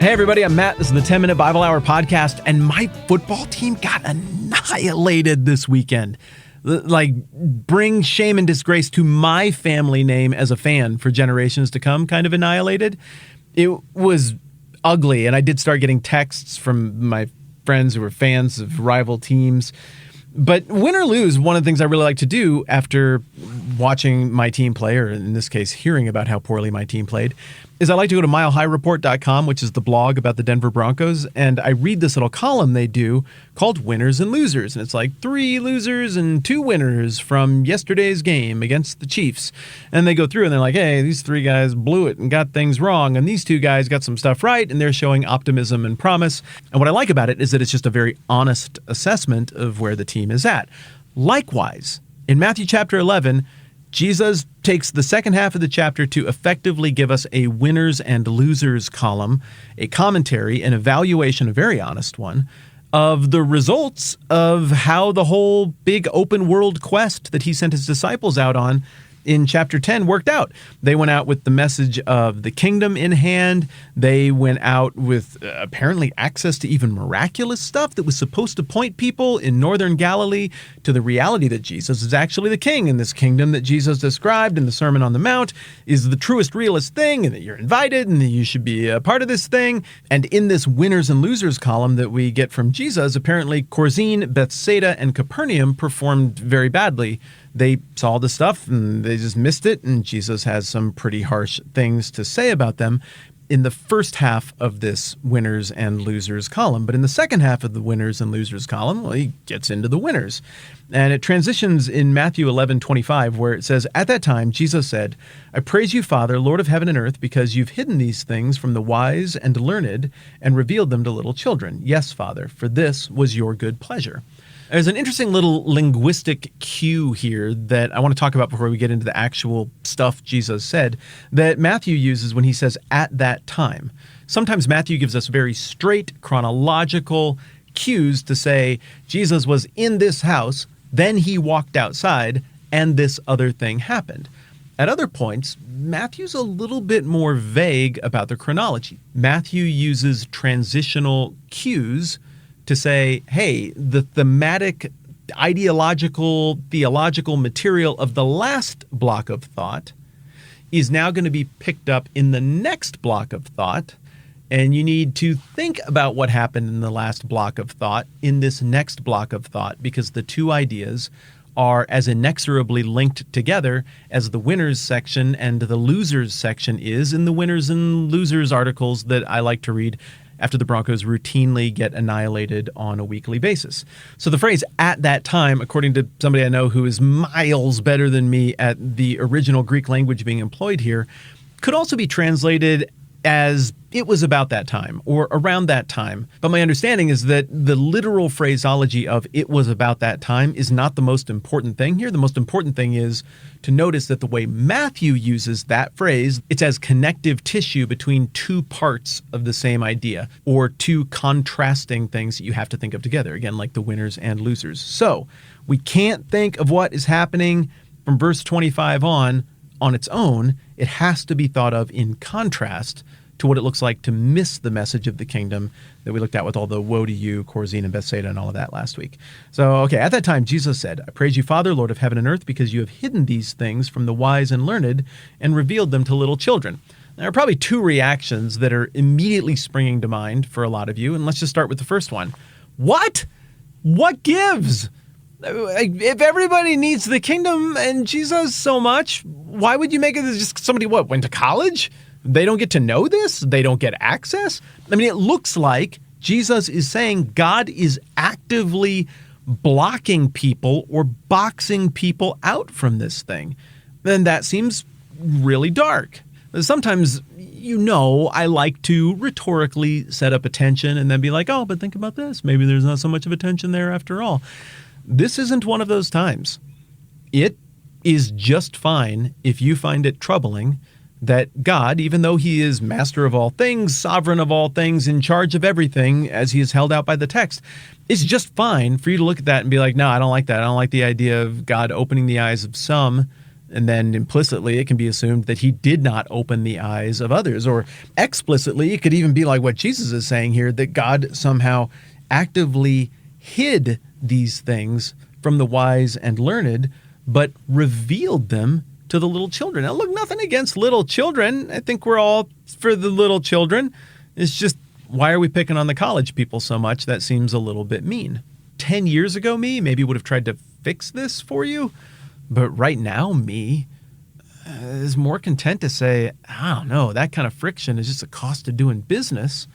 Hey everybody, I'm Matt. This is the 10-Minute Bible Hour podcast, and my football team got annihilated this weekend. Bring shame and disgrace to my family name as a fan for generations to come, kind of annihilated. It was ugly, and I did start getting texts from my friends who were fans of rival teams. But win or lose, one of the things I really like to do after watching my team play, or in this case, hearing about how poorly my team played, is I like to go to milehighreport.com, which is the blog about the Denver Broncos, and I read this little column they do called Winners and Losers. And it's like 3 losers and 2 winners from yesterday's game against the Chiefs. And they go through and they're like, hey, these 3 guys blew it and got things wrong, and these 2 guys got some stuff right, and they're showing optimism and promise. And what I like about it is that it's just a very honest assessment of where the team is at. Likewise, in Matthew chapter 11, Jesus takes the second half of the chapter to effectively give us a winners and losers column, a commentary, an evaluation, a very honest one, of the results of how the whole big open world quest that he sent his disciples out on in chapter 10 worked out. They went out with the message of the kingdom in hand. They went out with apparently access to even miraculous stuff that was supposed to point people in northern Galilee to the reality that Jesus is actually the king, and this kingdom that Jesus described in the Sermon on the Mount is the truest, realest thing, and that you're invited and that you should be a part of this thing. And in this winners and losers column that we get from Jesus, apparently Chorazin, Bethsaida, and Capernaum performed very badly. They saw the stuff and they just missed it, and Jesus has some pretty harsh things to say about them in the first half of this winners and losers column. But in the second half of the winners and losers column, well, he gets into the winners. And it transitions in Matthew 11:25, where it says, "At that time, Jesus said, 'I praise you, Father, Lord of heaven and earth, because you've hidden these things from the wise and learned and revealed them to little children. Yes, Father, for this was your good pleasure.'" There's an interesting little linguistic cue here that I want to talk about before we get into the actual stuff Jesus said, that Matthew uses when he says "at that time." Sometimes Matthew gives us very straight chronological cues to say Jesus was in this house, then he walked outside, and this other thing happened. At other points, Matthew's a little bit more vague about the chronology. Matthew uses transitional cues to say, hey, the thematic, ideological, theological material of the last block of thought is now going to be picked up in the next block of thought, and you need to think about what happened in the last block of thought in this next block of thought, because the two ideas are as inexorably linked together as the winners section and the losers section is in the winners and losers articles that I like to read after the Broncos routinely get annihilated on a weekly basis. So the phrase "at that time," according to somebody I know who is miles better than me at the original Greek language being employed here, could also be translated as "it was about that time" or "around that time." But my understanding is that the literal phraseology of "it was about that time" is not the most important thing here. The most important thing is to notice that the way Matthew uses that phrase, it's as connective tissue between 2 parts of the same idea, or 2 contrasting things that you have to think of together, again, like the winners and losers. So we can't think of what is happening from verse 25 on its own. It has to be thought of in contrast to what it looks like to miss the message of the kingdom that we looked at with all the woe to you, Chorazin and Bethsaida and all of that last week. So, okay, at that time, Jesus said, "I praise you, Father, Lord of heaven and earth, because you have hidden these things from the wise and learned and revealed them to little children." There are probably 2 reactions that are immediately springing to mind for a lot of you, and let's just start with the first one. What? What gives? If everybody needs the kingdom and Jesus so much, why would you make it just somebody, went to college? They don't get to know this? They don't get access? I mean, it looks like Jesus is saying God is actively blocking people or boxing people out from this thing. And that seems really dark. Sometimes, I like to rhetorically set up a tension and then be like, oh, but think about this. Maybe there's not so much of a tension there after all. This isn't one of those times. It is just fine if you find it troubling that God, even though he is master of all things, sovereign of all things, in charge of everything, as he is held out by the text, it's just fine for you to look at that and be like, no, I don't like that. I don't like the idea of God opening the eyes of some And then implicitly, it can be assumed that he did not open the eyes of others. Or explicitly, it could even be like what Jesus is saying here, that God somehow actively hid these things from the wise and learned, but revealed them to the little children. Now, look, nothing against little children. I think we're all for the little children. It's just, why are we picking on the college people so much? That seems a little bit mean. 10 years ago, me maybe would have tried to fix this for you. But right now, me is more content to say, I don't know, that kind of friction is just a cost of doing business.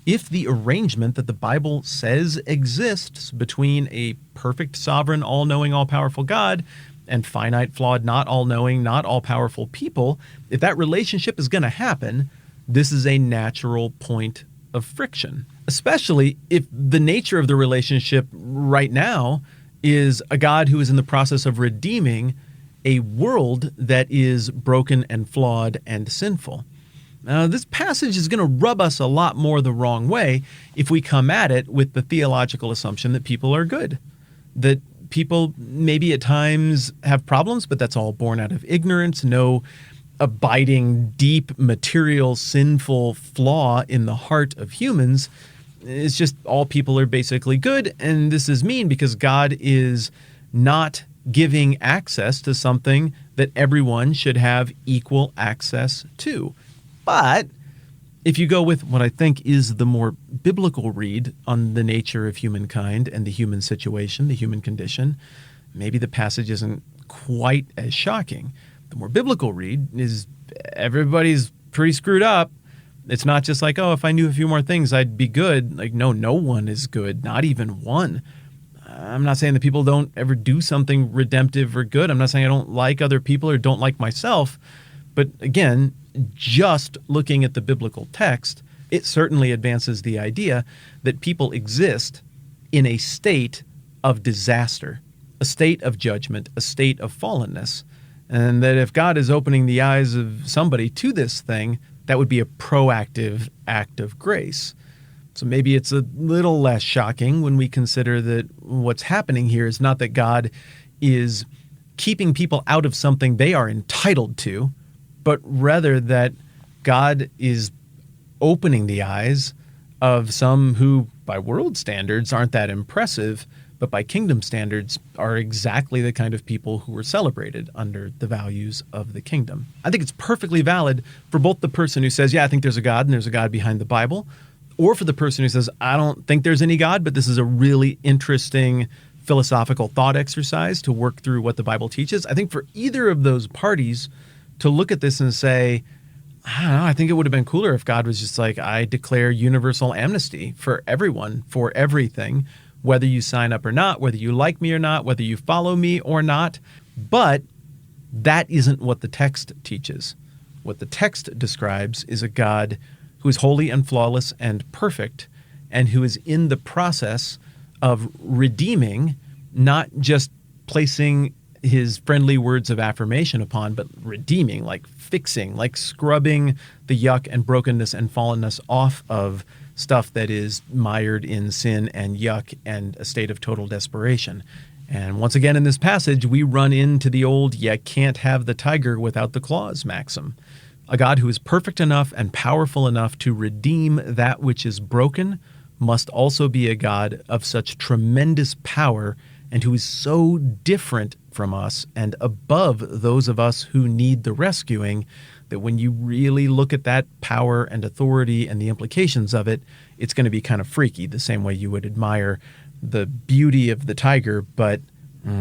If the arrangement that the Bible says exists between a perfect, sovereign, all-knowing, all-powerful God and finite, flawed, not all-knowing, not all-powerful people, if that relationship is going to happen, this is a natural point of friction, especially if the nature of the relationship right now is a God who is in the process of redeeming a world that is broken and flawed and sinful. Now, this passage is going to rub us a lot more the wrong way if we come at it with the theological assumption that people are good, that people maybe at times have problems, but that's all born out of ignorance, no abiding, deep, material, sinful flaw in the heart of humans. It's just all people are basically good, and this is mean because God is not giving access to something that everyone should have equal access to. But if you go with what I think is the more biblical read on the nature of humankind and the human situation, the human condition, maybe the passage isn't quite as shocking. The more biblical read is everybody's pretty screwed up. It's not just like, oh, if I knew a few more things, I'd be good. Like, no one is good, not even one. I'm not saying that people don't ever do something redemptive or good. I'm not saying I don't like other people or don't like myself. But again, just looking at the biblical text, it certainly advances the idea that people exist in a state of disaster, a state of judgment, a state of fallenness. And that if God is opening the eyes of somebody to this thing, that would be a proactive act of grace. So maybe it's a little less shocking when we consider that what's happening here is not that God is keeping people out of something they are entitled to, but rather that God is opening the eyes of some who, by world standards, aren't that impressive, but by kingdom standards are exactly the kind of people who were celebrated under the values of the kingdom. I think it's perfectly valid for both the person who says, yeah, I think there's a God and there's a God behind the Bible, or for the person who says, I don't think there's any God, but this is a really interesting philosophical thought exercise to work through what the Bible teaches. I think for either of those parties to look at this and say, I don't know, I think it would have been cooler if God was just like, I declare universal amnesty for everyone, for everything, whether you sign up or not, whether you like me or not, whether you follow me or not. But that isn't what the text teaches. What the text describes is a God who is holy and flawless and perfect, and who is in the process of redeeming, not just placing his friendly words of affirmation upon, but redeeming, like fixing, like scrubbing the yuck and brokenness and fallenness off of stuff that is mired in sin and yuck and a state of total desperation. And once again in this passage, we run into the old, you can't have the tiger without the claws maxim. A God who is perfect enough and powerful enough to redeem that which is broken must also be a God of such tremendous power and who is so different from us and above those of us who need the rescuing that when you really look at that power and authority and the implications of it, it's going to be kind of freaky, the same way you would admire the beauty of the tiger, but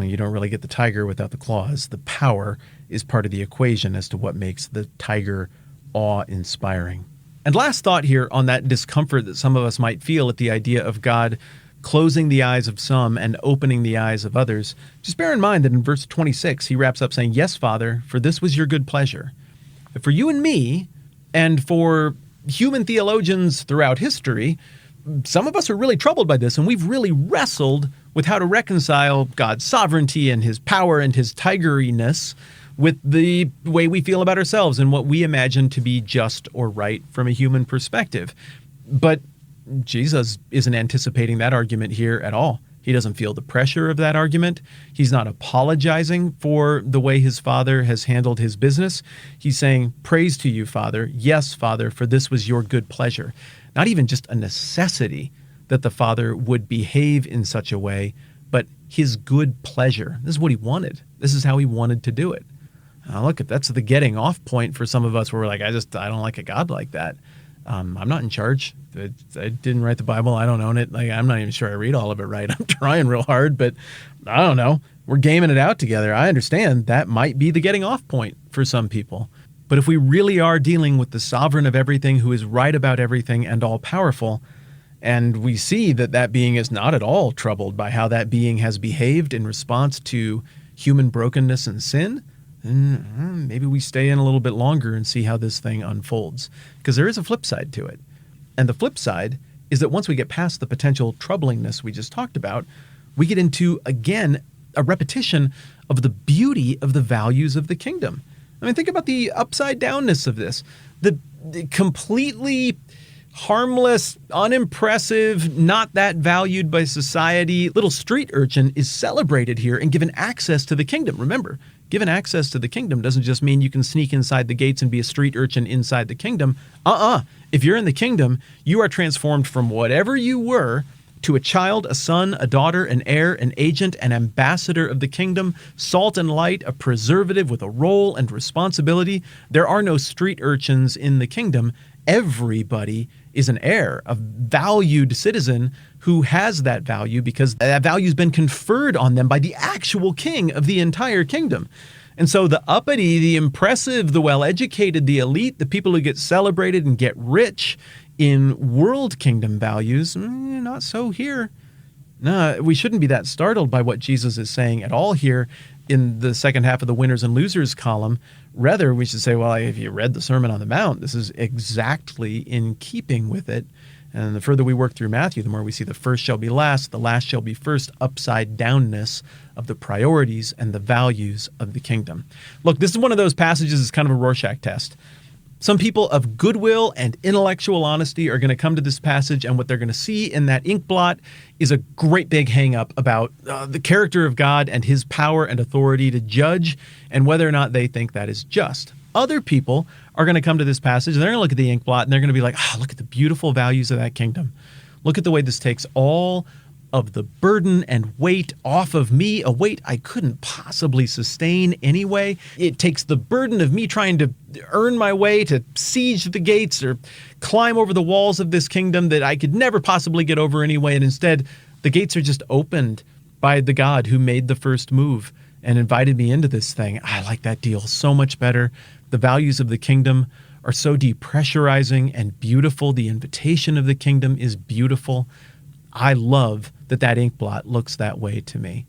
you don't really get the tiger without the claws. The power is part of the equation as to what makes the tiger awe-inspiring. And last thought here on that discomfort that some of us might feel at the idea of God closing the eyes of some and opening the eyes of others. Just bear in mind that in verse 26, he wraps up saying, "Yes, Father, for this was your good pleasure." For you and me, and for human theologians throughout history, some of us are really troubled by this, and we've really wrestled with how to reconcile God's sovereignty and his power and his tigeriness with the way we feel about ourselves and what we imagine to be just or right from a human perspective. But Jesus isn't anticipating that argument here at all. He doesn't feel the pressure of that argument. He's not apologizing for the way his father has handled his business. He's saying, praise to you, Father. Yes, Father, for this was your good pleasure. Not even just a necessity that the father would behave in such a way, but his good pleasure. This is what he wanted. This is how he wanted to do it. Now, look, if that's the getting off point for some of us where we're like, I don't like a God like that. I'm not in charge. I didn't write the Bible. I don't own it. Like, I'm not even sure I read all of it right. I'm trying real hard, but I don't know. We're gaming it out together. I understand that might be the getting off point for some people. But if we really are dealing with the sovereign of everything who is right about everything and all powerful, and we see that that being is not at all troubled by how that being has behaved in response to human brokenness and sin, then maybe we stay in a little bit longer and see how this thing unfolds. Because there is a flip side to it. And the flip side is that once we get past the potential troublingness we just talked about, we get into, again, a repetition of the beauty of the values of the kingdom. I mean, think about the upside downness of this. The completely harmless, unimpressive, not that valued by society little street urchin is celebrated here and given access to the kingdom. Remember, given access to the kingdom doesn't just mean you can sneak inside the gates and be a street urchin inside the kingdom. If you're in the kingdom, you are transformed from whatever you were to a child, a son, a daughter, an heir, an agent, an ambassador of the kingdom, salt and light, a preservative with a role and responsibility. There are no street urchins in the kingdom. Everybody is an heir, a valued citizen who has that value because that value's been conferred on them by the actual king of the entire kingdom. And so the uppity, the impressive, the well-educated, the elite, the people who get celebrated and get rich in world kingdom values, not so here. No, we shouldn't be that startled by what Jesus is saying at all here in the second half of the winners and losers column. Rather, we should say, well, if you read the Sermon on the Mount, this is exactly in keeping with it. And the further we work through Matthew, the more we see the first shall be last, the last shall be first, upside downness of the priorities and the values of the kingdom. Look, this is one of those passages that's kind of a Rorschach test. Some people of goodwill and intellectual honesty are going to come to this passage, and what they're going to see in that ink blot is a great big hang-up about the character of God and his power and authority to judge and whether or not they think that is just. Other people are going to come to this passage, and they're going to look at the ink blot, and they're going to be like, look at the beautiful values of that kingdom. Look at the way this takes all of the burden and weight off of me, a weight I couldn't possibly sustain anyway. It takes the burden of me trying to earn my way to siege the gates or climb over the walls of this kingdom that I could never possibly get over anyway. And instead, the gates are just opened by the God who made the first move and invited me into this thing. I like that deal so much better. The values of the kingdom are so depressurizing and beautiful. The invitation of the kingdom is beautiful. I love that ink blot looks that way to me.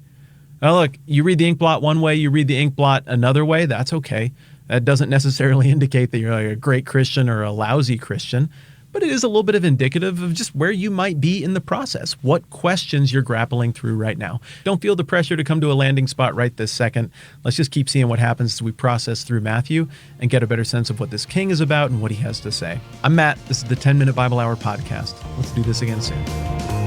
Now look, you read the ink blot one way, you read the ink blot another way, that's okay. That doesn't necessarily indicate that you're like a great Christian or a lousy Christian, but it is a little bit of indicative of just where you might be in the process, what questions you're grappling through right now. Don't feel the pressure to come to a landing spot right this second. Let's just keep seeing what happens as we process through Matthew and get a better sense of what this king is about and what he has to say. I'm Matt. This is the 10-Minute Bible Hour podcast. Let's do this again soon.